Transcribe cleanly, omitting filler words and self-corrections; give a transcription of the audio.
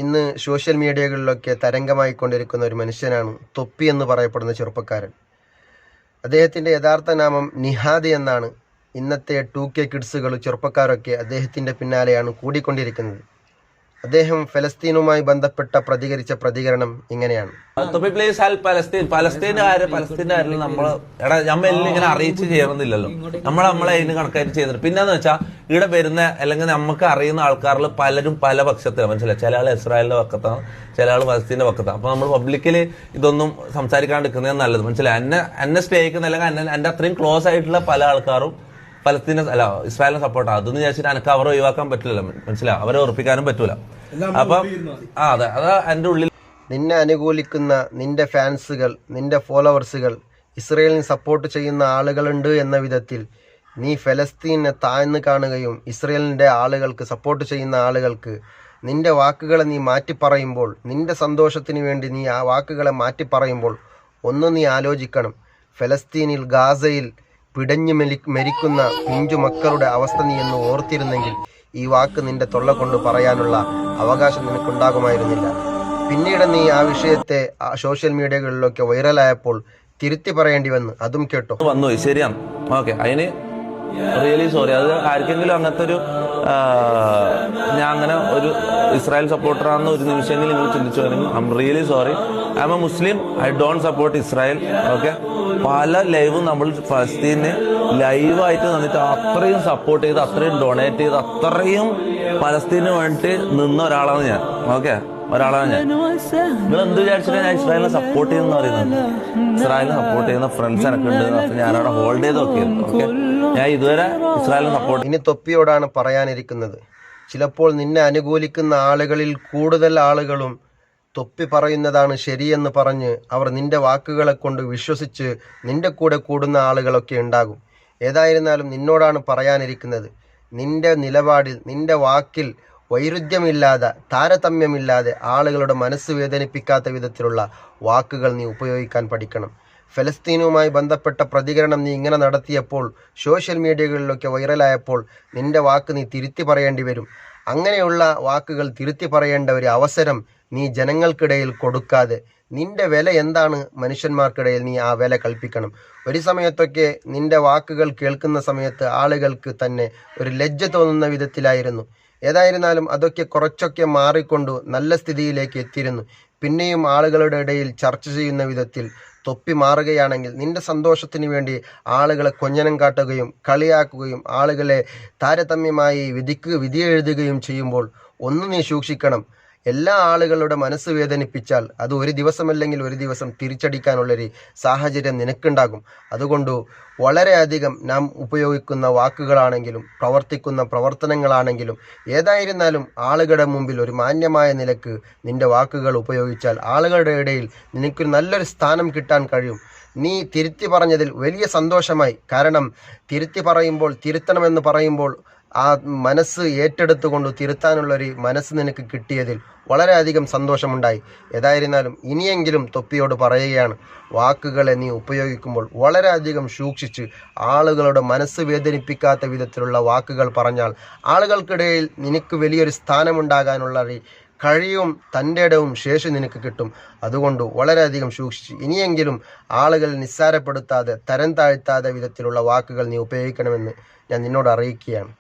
ഇന്ന് സോഷ്യൽ മീഡിയകളിലൊക്കെ തരംഗമായിക്കൊണ്ടിരിക്കുന്ന ഒരു മനുഷ്യനാണ് തൊപ്പി എന്ന് പറയപ്പെടുന്ന ചെറുപ്പക്കാരൻ. അദ്ദേഹത്തിൻ്റെ യഥാർത്ഥ നാമം നിഹാദ് എന്നാണ്. ഇന്നത്തെ 2K കിഡ്സുകൾ ചെറുപ്പക്കാരൊക്കെ അദ്ദേഹത്തിൻ്റെ പിന്നാലെയാണ് കൂടിക്കൊണ്ടിരിക്കുന്നത്. അദ്ദേഹം ഫലസ്തീനുമായി ബന്ധപ്പെട്ട പ്രതികരിച്ച പ്രതികരണം ഇങ്ങനെയാണ്. പലസ്തീൻകാരിൽ നമ്മൾ ഇങ്ങനെ അറിയിച്ച് ചെയ്യണമെന്നില്ലല്ലോ, നമ്മളെ അതിന് കണക്കായിട്ട് ചെയ്യുന്നുണ്ട്. പിന്നെന്ന് വെച്ചാൽ ഇവിടെ വരുന്ന അല്ലെങ്കിൽ നമുക്ക് അറിയുന്ന ആൾക്കാരിൽ പലരും പല പക്ഷത്തിലാണ്, മനസ്സിലായി. ചില ആൾ ഇസ്രായേലിന്റെ പക്കത്താണ്, ചില ആൾ ഫലസ്തീന്റെ പക്കത്താണ്. അപ്പൊ നമ്മൾ പബ്ലിക്കലി ഇതൊന്നും സംസാരിക്കാണ്ടിരിക്കുന്നത് നല്ലത്, മനസ്സിലായി. എന്നെ സ്നേഹിക്കുന്ന അല്ലെങ്കിൽ എന്റെ അത്രയും ക്ലോസ് ആയിട്ടുള്ള പല ആൾക്കാരും ഫലസ്തീനെ ഇസ്രായേലിനെ സപ്പോർട്ടാണ്. അതൊന്നും വിചാരിച്ചിട്ട് എനിക്ക് അവരെ ഒഴിവാക്കാൻ പറ്റില്ലല്ലോ, മനസ്സിലാവും. അവരെ ഉറപ്പിക്കാനും പറ്റൂല. അപ്പൊ അതെ, അതാ എന്റെ ഉള്ളിൽ. നിന്നെ അനുകൂലിക്കുന്ന നിന്റെ ഫാൻസുകൾ, നിന്റെ ഫോളോവേഴ്സുകൾ, ഇസ്രായേലിനെ സപ്പോർട്ട് ചെയ്യുന്ന ആളുകളുണ്ട് എന്ന വിധത്തിൽ നീ ഫലസ്തീനെ താഴ്ന്നു കാണുകയും ഇസ്രായേലിന്റെ ആളുകൾക്ക് സപ്പോർട്ട് ചെയ്യുന്ന ആളുകൾക്ക് നിന്റെ വാക്കുകളെ നീ മാറ്റിപ്പറയുമ്പോൾ, നിന്റെ സന്തോഷത്തിന് വേണ്ടി നീ ആ വാക്കുകളെ മാറ്റിപ്പറയുമ്പോൾ ഒന്ന് നീ ആലോചിക്കണം. ഫലസ്തീനിൽ ഗാസയിൽ പിടഞ്ഞു മരിക്കുന്ന പിഞ്ചു മക്കളുടെ അവസ്ഥ നീ എന്ന് ഓർത്തിരുന്നെങ്കിൽ ഈ വാക്ക് നിന്റെ തൊള്ള കൊണ്ട് പറയാനുള്ള അവകാശം നിനക്കുണ്ടാകുമായിരുന്നില്ല. പിന്നീട് നീ ആ വിഷയത്തെ സോഷ്യൽ മീഡിയകളിലൊക്കെ വൈറലായപ്പോൾ തിരുത്തി പറയേണ്ടി വന്നു. അതും കേട്ടോ വന്നു. ശരിയാണ്, ഓക്കെ. അതിന് റിയലി സോറി. അത് ആർക്കെങ്കിലും അങ്ങനത്തെ ഒരു ഞാൻ അങ്ങനെ ഒരു ഇസ്രായേൽ സപ്പോർട്ടറാണെന്ന് ഒരു നിമിഷമെങ്കിലും നിങ്ങൾ ചിന്തിച്ചു കഴിഞ്ഞാൽ I am really sorry. I M a Muslim, I don't support Israel. Okay, പല ലൈവും നമ്മൾ ഫലസ്തീനെ ലൈവായിട്ട് നിന്നിട്ട് അത്രയും സപ്പോർട്ട് ചെയ്ത്, അത്രയും ഡൊണേറ്റ് ചെയ്ത്, അത്രയും പലസ്തീന് വേണ്ടിയിട്ട് നിന്ന ഒരാളാണ് ഞാൻ. ഓക്കെ, ഒരാളാണ് ഞാൻ. നിങ്ങൾ എന്ത് വിചാരിച്ചിട്ട് ഞാൻ ഇസ്രായേലിനെ സപ്പോർട്ട് ചെയ്യുന്ന പറയുന്നത്? ഇസ്രായേലിനെ സപ്പോർട്ട് ചെയ്യുന്ന ഫ്രണ്ട്സ് എനിക്ക് ഉണ്ട്. അപ്പൊ ഞാനവിടെ ഹോൾഡ് ചെയ്ത് നോക്കിയിരുന്നു. ഓക്കെ, ഞാൻ ഇതുവരെ ഇസ്രായേലിനെ സപ്പോർട്ട്. ഇനി തൊപ്പിയോടാണ് പറയാനിരിക്കുന്നത്. ചിലപ്പോൾ നിന്നെ അനുകൂലിക്കുന്ന ആളുകളിൽ കൂടുതൽ ആളുകളും തൊപ്പി പറയുന്നതാണ് ശരിയെന്ന് പറഞ്ഞ് അവർ നിന്റെ വാക്കുകളെ കൊണ്ട് വിശ്വസിച്ച് നിന്റെ കൂടെ കൂടുന്ന ആളുകളൊക്കെ ഉണ്ടാകും. ഏതായിരുന്നാലും നിന്നോടാണ് പറയാനിരിക്കുന്നത്. നിന്റെ നിലപാടിൽ, നിന്റെ വാക്കിൽ വൈരുദ്ധ്യമില്ലാതെ, താരതമ്യമില്ലാതെ, ആളുകളുടെ മനസ്സ് വേദനിപ്പിക്കാത്ത വിധത്തിലുള്ള വാക്കുകൾ നീ ഉപയോഗിക്കാൻ പഠിക്കണം. ഫലസ്തീനുമായി ബന്ധപ്പെട്ട പ്രതികരണം നീ ഇങ്ങനെ നടത്തിയപ്പോൾ, സോഷ്യൽ മീഡിയകളിലൊക്കെ വൈറലായപ്പോൾ നിന്റെ വാക്ക് നീ തിരുത്തി പറയേണ്ടി വരും. അങ്ങനെയുള്ള വാക്കുകൾ തിരുത്തി പറയേണ്ട ഒരു അവസരം നീ ജനങ്ങൾക്കിടയിൽ കൊടുക്കാതെ നിന്റെ വില എന്താണ് മനുഷ്യന്മാർക്കിടയിൽ നീ ആ വില കൽപ്പിക്കണം. ഒരു സമയത്തൊക്കെ നിന്റെ വാക്കുകൾ കേൾക്കുന്ന സമയത്ത് ആളുകൾക്ക് തന്നെ ഒരു ലജ്ജ തോന്നുന്ന വിധത്തിലായിരുന്നു. ഏതായിരുന്നാലും അതൊക്കെ കുറച്ചൊക്കെ മാറിക്കൊണ്ടു നല്ല സ്ഥിതിയിലേക്ക് എത്തിയിരുന്നു. പിന്നെയും ആളുകളുടെ ഇടയിൽ ചർച്ച ചെയ്യുന്ന വിധത്തിൽ തൊപ്പി മാറുകയാണെങ്കിൽ നിന്റെ സന്തോഷത്തിന് വേണ്ടി ആളുകളെ കൊഞ്ഞനം കാട്ടുകയും കളിയാക്കുകയും ആളുകളെ താരതമ്യമായി വിധി എഴുതുകയും ചെയ്യുമ്പോൾ ഒന്ന് നീ സൂക്ഷിക്കണം. എല്ലാ ആളുകളുടെ മനസ്സ് വേദനിപ്പിച്ചാൽ അത് ഒരു ദിവസമല്ലെങ്കിൽ ഒരു ദിവസം തിരിച്ചടിക്കാനുള്ളൊരു സാഹചര്യം നിനക്കുണ്ടാകും. അതുകൊണ്ട് വളരെയധികം നാം ഉപയോഗിക്കുന്ന വാക്കുകളാണെങ്കിലും പ്രവർത്തിക്കുന്ന പ്രവർത്തനങ്ങളാണെങ്കിലും ഏതായിരുന്നാലും ആളുകളുടെ മുമ്പിൽ ഒരു മാന്യമായ നിലക്ക് നിന്റെ വാക്കുകൾ ഉപയോഗിച്ചാൽ ആളുകളുടെ ഇടയിൽ നിനക്കൊരു നല്ലൊരു സ്ഥാനം കിട്ടാൻ കഴിയും. നീ തിരുത്തി പറഞ്ഞതിൽ വലിയ സന്തോഷമായി. കാരണം തിരുത്തി പറയുമ്പോൾ, തിരുത്തണമെന്ന് പറയുമ്പോൾ ആ മനസ്സ് ഏറ്റെടുത്തുകൊണ്ട് തിരുത്താനുള്ളൊരു മനസ്സ് നിനക്ക് കിട്ടിയതിൽ വളരെയധികം സന്തോഷമുണ്ടായി. ഏതായിരുന്നാലും ഇനിയെങ്കിലും തൊപ്പിയോട് പറയുകയാണ്, വാക്കുകളെ നീ ഉപയോഗിക്കുമ്പോൾ വളരെയധികം സൂക്ഷിച്ച് ആളുകളുടെ മനസ്സ് വേദനിപ്പിക്കാത്ത വിധത്തിലുള്ള വാക്കുകൾ പറഞ്ഞാൽ ആളുകൾക്കിടയിൽ നിനക്ക് വലിയൊരു സ്ഥാനമുണ്ടാകാനുള്ള കഴിവും തൻ്റെ ഇടവും ശേഷി നിനക്ക് കിട്ടും. അതുകൊണ്ട് വളരെയധികം സൂക്ഷിച്ച് ഇനിയെങ്കിലും ആളുകൾ നിസ്സാരപ്പെടുത്താതെ, തരം താഴ്ത്താതെ വിധത്തിലുള്ള വാക്കുകൾ നീ ഉപയോഗിക്കണമെന്ന് ഞാൻ നിന്നോട് അറിയിക്കുകയാണ്.